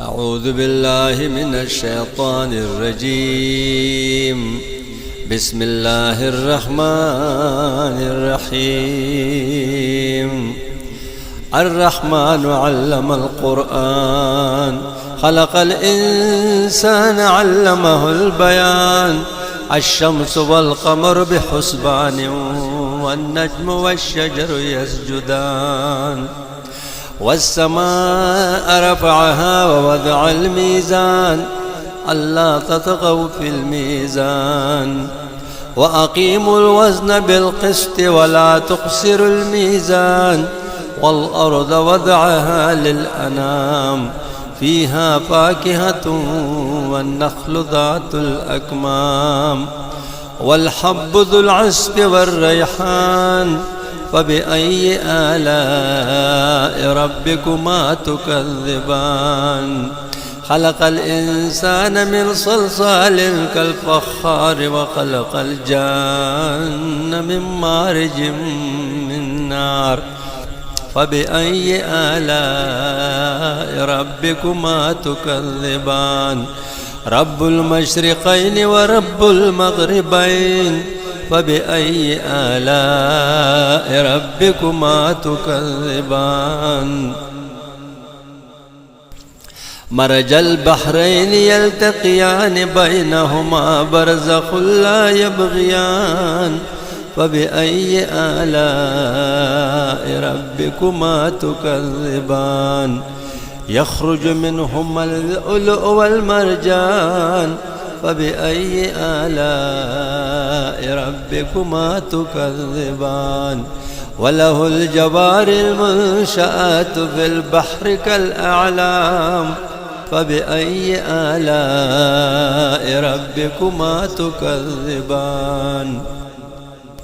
أعوذ بالله من الشيطان الرجيم. بسم الله الرحمن الرحيم. الرحمن علم القرآن، خلق الإنسان علمه البيان. الشمس والقمر بحسبان، والنجم والشجر يسجدان. والسماء رفعها ووضع الميزان، ألا تطغوا في الميزان. وأقيموا الوزن بالقسط ولا تخسروا الميزان. والأرض وضعها للأنام، فيها فاكهة والنخل ذات الأكمام. والحب ذو العصف والريحان، فبأي آلاء ربكما تكذبان. خلق الإنسان من صلصال كالفخار، وخلق الجان من مارج من نار. فبأي آلاء ربكما تكذبان. رب المشرقين ورب المغربين، فبأي آلاء ربكما تكذبان. مرج البحرين يلتقيان، بينهما برزخ لا يبغيان. فبأي آلاء ربكما تكذبان. يخرج منهما اللؤلؤ والمرجان. فبأي آلاء ربكما تكذبان. وله الجوار المنشآت في البحر كالأعلام. فبأي آلاء ربكما تكذبان.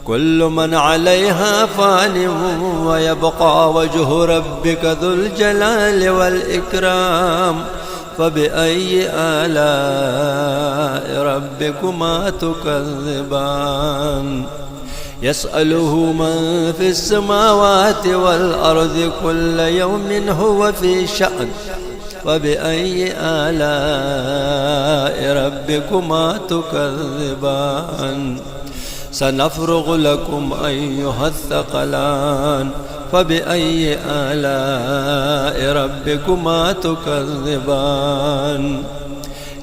كل من عليها فان، ويبقى وجه ربك ذو الجلال والإكرام. فبأي آلاء ربكما تكذبان. يسأله من في السماوات والأرض، كل يوم هو في شأن. فبأي آلاء ربكما تكذبان. سنفرغ لكم أيها الثقلان. فبأي آلاء ربكما تكذبان.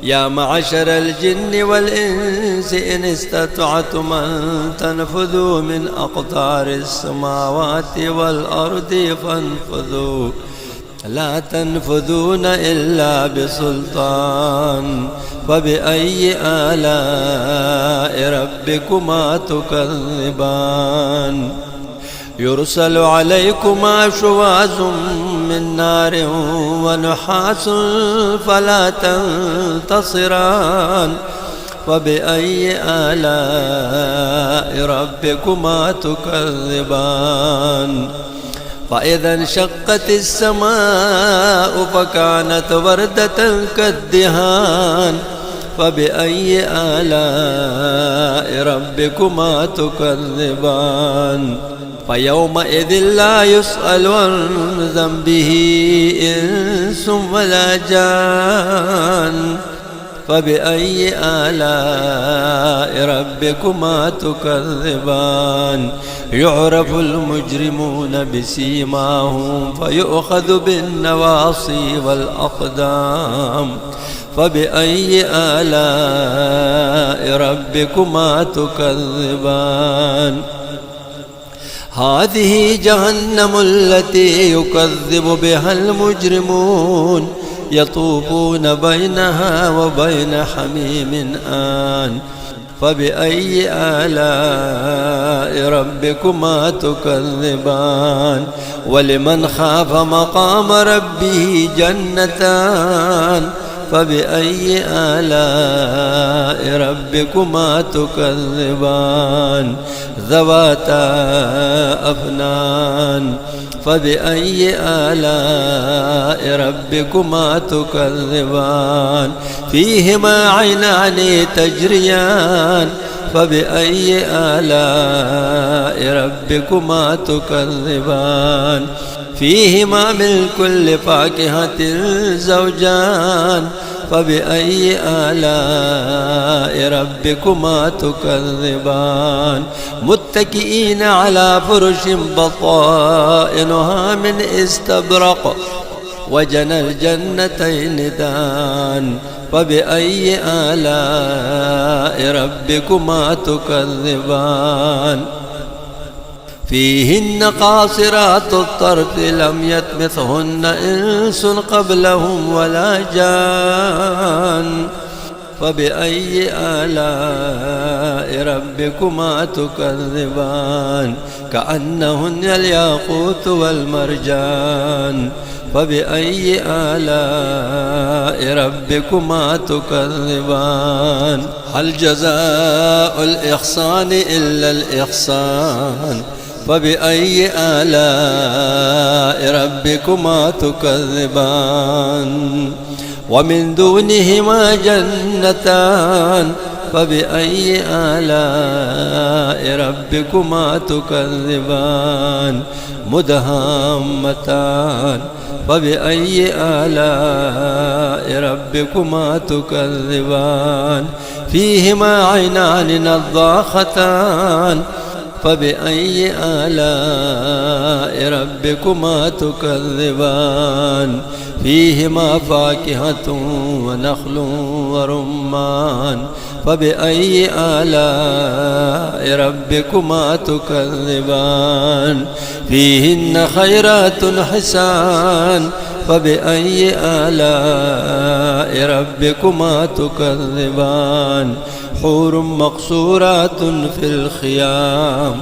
يا معشر الجن والإنس، إن استطعتم أن تنفذوا من أقطار السماوات والأرض فانفذوا، لا تنفذون إلا بسلطان. فبأي آلاء ربكما تكذبان. يرسل عليكما شواظ من نار ونحاس فلا تنتصران. فبأي آلاء ربكما تكذبان. فإذا انشقت السماء فكانت وردة كالدهان. فبأي آلاء ربكما تكذبان. فيومئذ لا يسأل عن ذنبه إنس ولا جان. فبأي آلاء ربكما تكذبان. يعرف المجرمون بسيماهم، فيؤخذ بالنواصي والأقدام. فبأي آلاء ربكما تكذبان. هذه جهنم التي يكذب بها المجرمون، يطوفون بينها وبين حميم آن. فبأي آلاء ربكما تكذبان. ولمن خاف مقام ربه جنتان. فبأي آلاء ربكما تكذبان. ذواتا أفنان. فبأي آلاء ربكما تكذبان. فيهما عينان تجريان. فبأي آلاء ربكما تكذبان. فيهما من كل فاكهة زوجان فبأي آلاء ربكما تكذبان متكئين على فرش بطائنها من استبرق وجنى الجنتين دان فبأي آلاء ربكما تكذبان فيهن قاصرات الطرف لم يطمثهن إنس قبلهم ولا جان فبأي آلاء ربكما تكذبان كأنهن الياقوت والمرجان فبأي آلاء ربكما تكذبان هل جزاء الإحسان إلا الإحسان فبأي آلاء ربكما تكذبان ومن دونهما جنتان فبأي آلاء ربكما تكذبان مدهامتان فبأي آلاء ربكما تكذبان فيهما عينان نضاختان فبأي آلاء ربكما تكذبان فيهما فاكهة ونخل ورمان فبأي آلاء ربكما تكذبان فيهن خيرات حسان فبأي آلاء ربكما تكذبان حور مقصورات في الخيام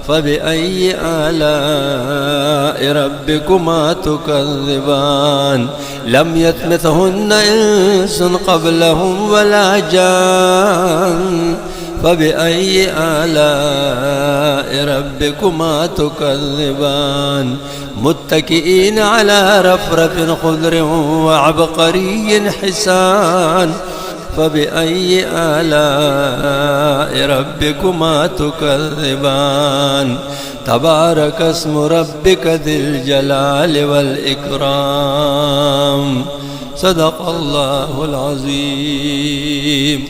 فبأي آلاء ربكما تكذبان لم يطمثهن إنس قبلهم ولا جان فبأي آلاء ربكما تكذبان متكئين على رفرف خضر وعبقري حسان فبأي آلاء ربكما تكذبان تبارك اسم ربك ذي الجلال والإكرام صدق الله العظيم.